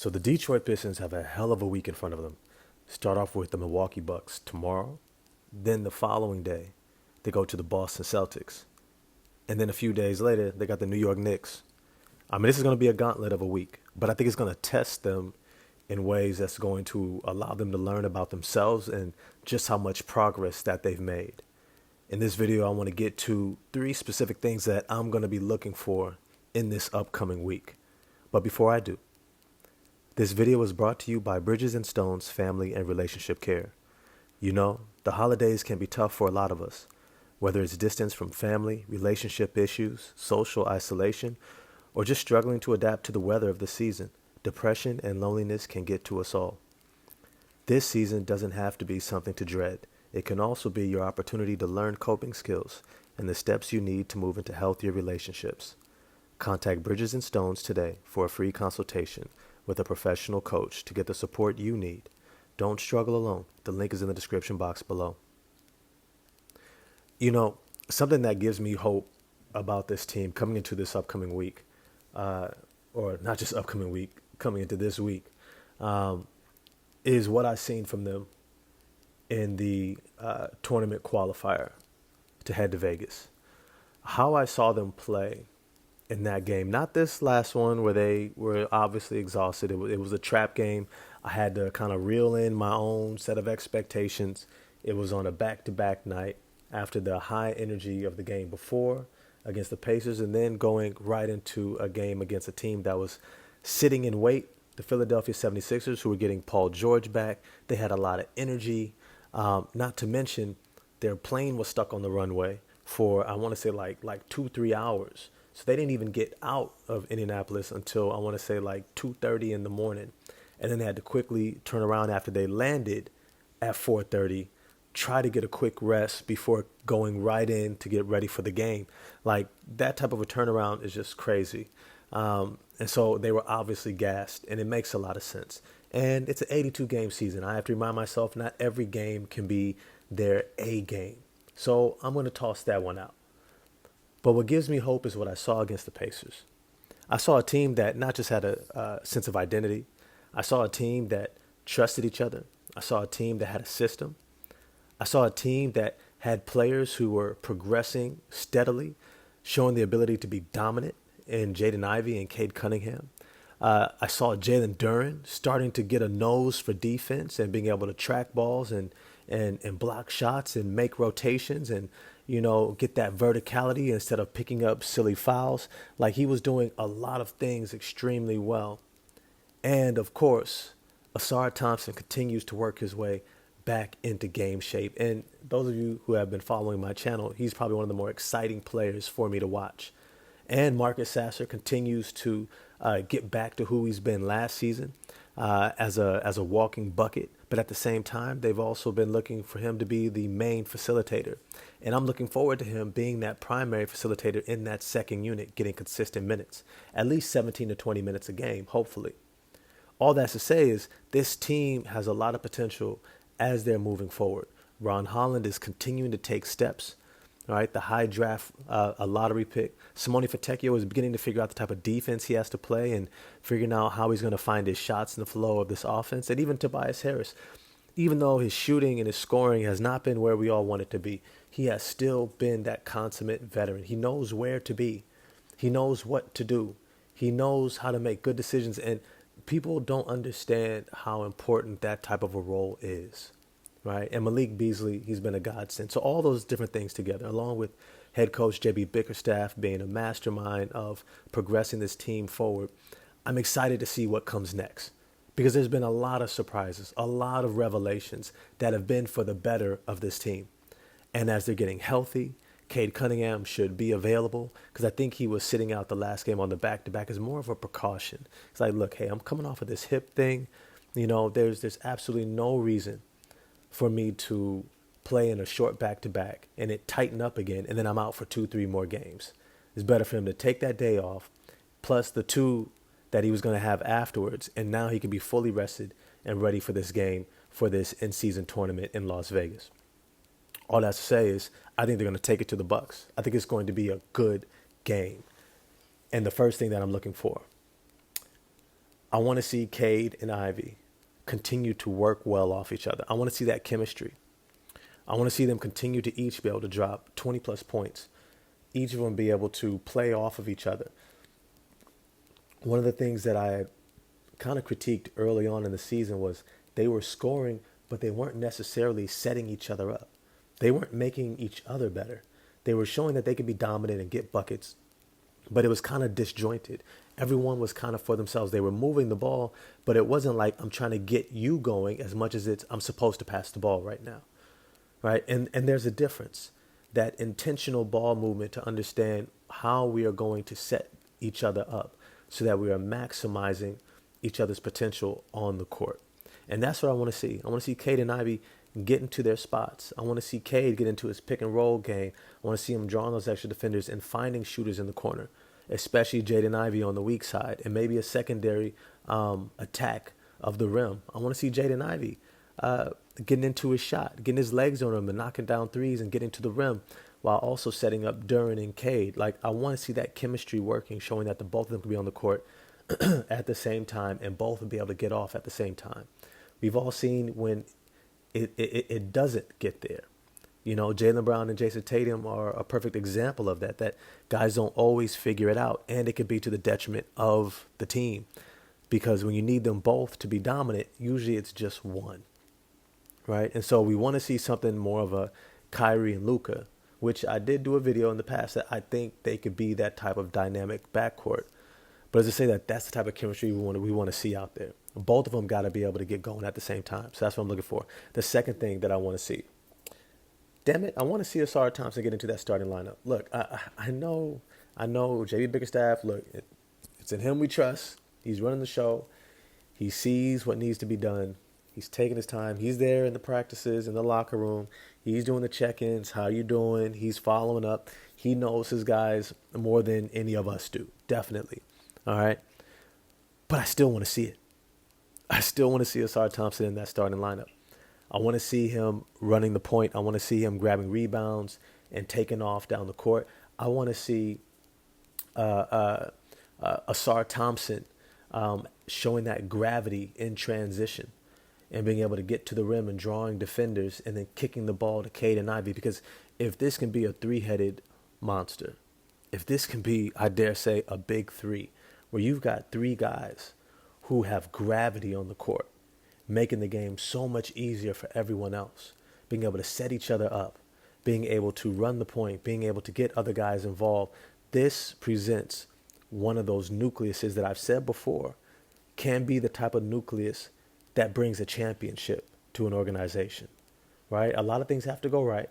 So the Detroit Pistons have a hell of a week in front of them. Start off with the Milwaukee Bucks tomorrow. Then the following day, they go to the Boston Celtics. And then a few days later, they got the New York Knicks. I mean, this is going to be a gauntlet of a week, but I think it's going to test them in ways that's going to allow them to learn about themselves and just how much progress that they've made. In this video, I want to get to 3 specific things that I'm going to be looking for in this upcoming week. But before I do, this video is brought to you by Bridges and Stones Family and Relationship Care. You know, the holidays can be tough for a lot of us, whether it's distance from family, relationship issues, social isolation, or just struggling to adapt to the weather of the season. Depression and loneliness can get to us all. This season doesn't have to be something to dread. It can also be your opportunity to learn coping skills and the steps you need to move into healthier relationships. Contact Bridges and Stones today for a free consultation with a professional coach to get the support you need. Don't struggle alone. The link is in the description box below. You know, something that gives me hope about this team coming into this upcoming week, or not just upcoming week, coming into this week, is what I've seen from them in the tournament qualifier to head to Vegas. How I saw them play in that game, not this last one where they were obviously exhausted. It was a trap game. I had to kind of reel in my own set of expectations. It was on a back-to-back night after the high energy of the game before against the Pacers, and then going right into a game against a team that was sitting in wait, the Philadelphia 76ers, who were getting Paul George back. They had a lot of energy, not to mention their plane was stuck on the runway for, I want to say, like 2-3 hours. So they didn't even get out of Indianapolis until, I want to say, like 2:30 in the morning. And then they had to quickly turn around after they landed at 4:30, try to get a quick rest before going right in to get ready for the game. Like, that type of a turnaround is just crazy. And so they were obviously gassed, and it makes a lot of sense. And it's an 82-game season. I have to remind myself not every game can be their A game. So I'm going to toss that one out. But what gives me hope is what I saw against the Pacers. I saw a team that not just had a sense of identity. I saw a team that trusted each other. I saw a team that had a system. I saw a team that had players who were progressing steadily, showing the ability to be dominant in Jaden Ivey and Cade Cunningham. I saw Jalen starting to get a nose for defense and being able to track balls and block shots and make rotations and, you know, get that verticality instead of picking up silly fouls. Like, he was doing a lot of things extremely well. And, of course, Asar Thompson continues to work his way back into game shape. And those of you who have been following my channel, he's probably one of the more exciting players for me to watch. And Marcus Sasser continues to get back to who he's been last season as a walking bucket. But at the same time, they've also been looking for him to be the main facilitator. And I'm looking forward to him being that primary facilitator in that second unit, getting consistent minutes, at least 17 to 20 minutes a game, hopefully. All that's to say is this team has a lot of potential as they're moving forward. Ron Holland is continuing to take steps. All right, the high draft, a lottery pick. Simone Fontecchio is beginning to figure out the type of defense he has to play and figuring out how he's going to find his shots in the flow of this offense. And even Tobias Harris, even though his shooting and his scoring has not been where we all want it to be, he has still been that consummate veteran. He knows where to be. He knows what to do. He knows how to make good decisions. And people don't understand how important that type of a role is. Right. And Malik Beasley, he's been a godsend. So all those different things together, along with head coach JB Bickerstaff being a mastermind of progressing this team forward, I'm excited to see what comes next, because there's been a lot of surprises, a lot of revelations that have been for the better of this team. And as they're getting healthy, Cade Cunningham should be available, because I think he was sitting out the last game on the back-to-back as more of a precaution. It's like, look, hey, I'm coming off of this hip thing. You know, there's absolutely no reason for me to play in a short back-to-back and it tighten up again, and then I'm out for 2-3 more games. It's better for him to take that day off, plus the 2 that he was going to have afterwards, and now he can be fully rested and ready for this game, for this in-season tournament in Las Vegas. All that's to say is I think they're going to take it to the Bucks. I think it's going to be a good game. And the first thing that I'm looking for, I want to see Cade and Ivey continue to work well off each other. I want to see that chemistry. I want to see them continue to each be able to drop 20 plus points. Each of them be able to play off of each other. One of the things that I kind of critiqued early on in the season was they were scoring, but they weren't necessarily setting each other up. They weren't making each other better. They were showing that they could be dominant and get buckets, but it was kind of disjointed. Everyone was kind of for themselves. They were moving the ball, but it wasn't like I'm trying to get you going as much as it's I'm supposed to pass the ball right now, right? And there's a difference. That intentional ball movement to understand how we are going to set each other up so that we are maximizing each other's potential on the court. And that's what I want to see. I want to see Cade and Ivey get into their spots. I want to see Cade get into his pick and roll game. I want to see him drawing those extra defenders and finding shooters in the corner, especially Jaden Ivey on the weak side and maybe a secondary attack of the rim. I want to see Jaden Ivey getting into his shot, getting his legs on him and knocking down threes and getting to the rim while also setting up Duren and Cade. Like, I want to see that chemistry working, showing that the both of them can be on the court at the same time and both will be able to get off at the same time. We've all seen when it doesn't get there. You know, Jaylen Brown and Jason Tatum are a perfect example of that, that guys don't always figure it out, and it could be to the detriment of the team because when you need them both to be dominant, usually it's just one, right? And so we want to see something more of a Kyrie and Luka, which I did do a video in the past that I think they could be that type of dynamic backcourt. But as I say that, that's the type of chemistry we want to see out there. Both of them got to be able to get going at the same time. So that's what I'm looking for. The second thing that I want to see. Damn it, I want to see Asar Thompson get into that starting lineup. Look, I know JB Bickerstaff, look, it's in him we trust. He's running the show. He sees what needs to be done. He's taking his time. He's there in the practices, in the locker room. He's doing the check-ins. How you doing? He's following up. He knows his guys more than any of us do, definitely. All right? But I still want to see it. I still want to see Asar Thompson in that starting lineup. I want to see him running the point. I want to see him grabbing rebounds and taking off down the court. I want to see Asar Thompson showing that gravity in transition and being able to get to the rim and drawing defenders and then kicking the ball to Cade and Ivey. Because if this can be a three-headed monster, if this can be, I dare say, a big three, where you've got three guys who have gravity on the court, making the game so much easier for everyone else, being able to set each other up, being able to run the point, being able to get other guys involved. This presents one of those nucleuses that I've said before can be the type of nucleus that brings a championship to an organization, right? A lot of things have to go right?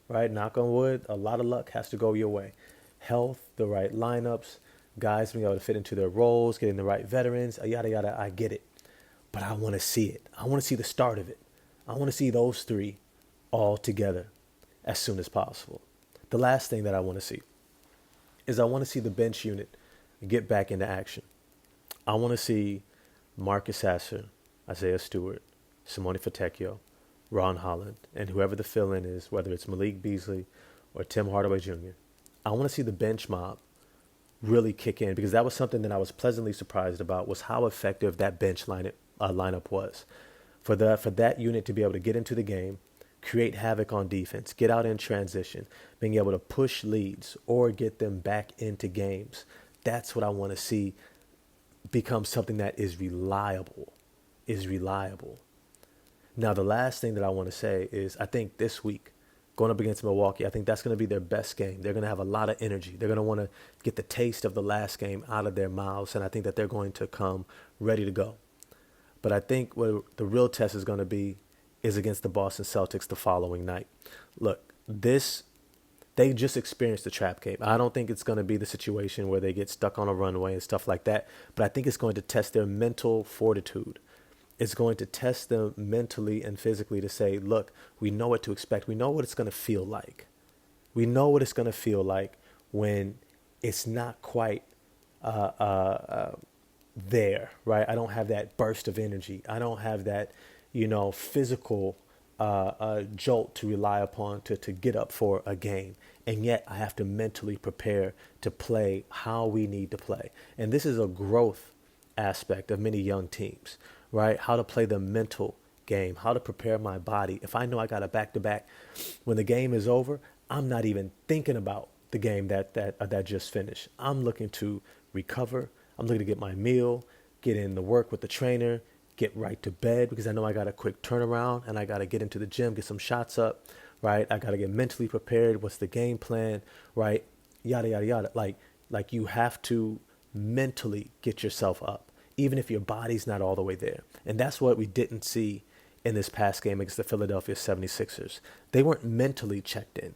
Knock on wood, a lot of luck has to go your way. Health, the right lineups, guys being able to fit into their roles, getting the right veterans, yada, yada, I get it. But I want to see it. I want to see the start of it. I want to see those three all together as soon as possible. The last thing that I want to see is I want to see the bench unit get back into action. I want to see Marcus Sasser, Isaiah Stewart, Simone Fontecchio, Ron Holland, and whoever the fill-in is, whether it's Malik Beasley or Tim Hardaway Jr. I want to see the bench mob really kick in, because that was something that I was pleasantly surprised about, was how effective that bench lineup was. For that unit to be able to get into the game, create havoc on defense, get out in transition, being able to push leads or get them back into games. That's what I want to see become something that is reliable. Now, the last thing that I want to say is I think this week, going up against Milwaukee, I think that's going to be their best game. They're going to have a lot of energy. They're going to want to get the taste of the last game out of their mouths, and I think that they're going to come ready to go. But I think what the real test is going to be is against the Boston Celtics the following night. Look, they just experienced the trap game. I don't think it's going to be the situation where they get stuck on a runway and stuff like that, but I think it's going to test their mental fortitude. It's going to test them mentally and physically to say, look, we know what to expect. We know what it's going to feel like. We know what it's going to feel like when it's not quite there, right? I don't have that burst of energy. I don't have that, physical jolt to rely upon to get up for a game. And yet I have to mentally prepare to play how we need to play. And this is a growth aspect of many young teams, right? How to play the mental game, how to prepare my body. If I know I got a back-to-back, when the game is over, I'm not even thinking about the game that just finished. I'm looking to recover. I'm looking to get my meal, get in the work with the trainer, get right to bed because I know I got a quick turnaround and I got to get into the gym, get some shots up, right? I got to get mentally prepared. What's the game plan, right? Yada, yada, yada. Like you have to mentally get yourself up, even if your body's not all the way there. And that's what we didn't see in this past game against the Philadelphia 76ers. They weren't mentally checked in.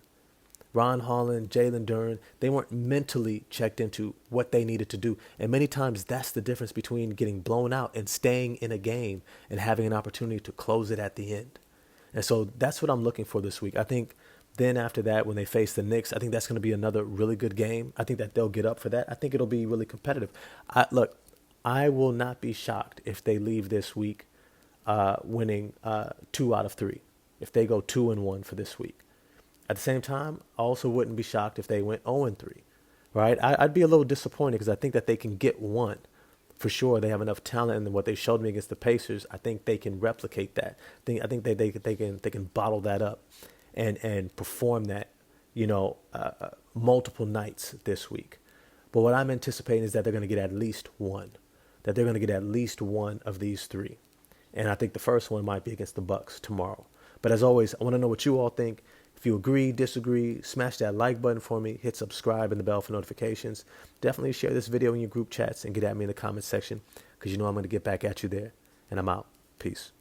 Ron Holland, Jalen Duren, they weren't mentally checked into what they needed to do. And many times that's the difference between getting blown out and staying in a game and having an opportunity to close it at the end. And so that's what I'm looking for this week. I think then after that, when they face the Knicks, I think that's going to be another really good game. I think that they'll get up for that. I think it'll be really competitive. Look, I will not be shocked if they leave this week winning 2 out of 3, if they go 2-1 for this week. At the same time, I also wouldn't be shocked if they went 0-3, right? I'd be a little disappointed because I think that they can get one. For sure, they have enough talent, and what they showed me against the Pacers, I think they can replicate that. I think they can bottle that up and perform that, multiple nights this week. But what I'm anticipating is that they're going to get at least one, that they're going to get at least one of these 3. And I think the first one might be against the Bucks tomorrow. But as always, I want to know what you all think. If you agree, disagree, smash that like button for me, hit subscribe and the bell for notifications. Definitely share this video in your group chats and get at me in the comments section because you know I'm going to get back at you there. And I'm out. Peace.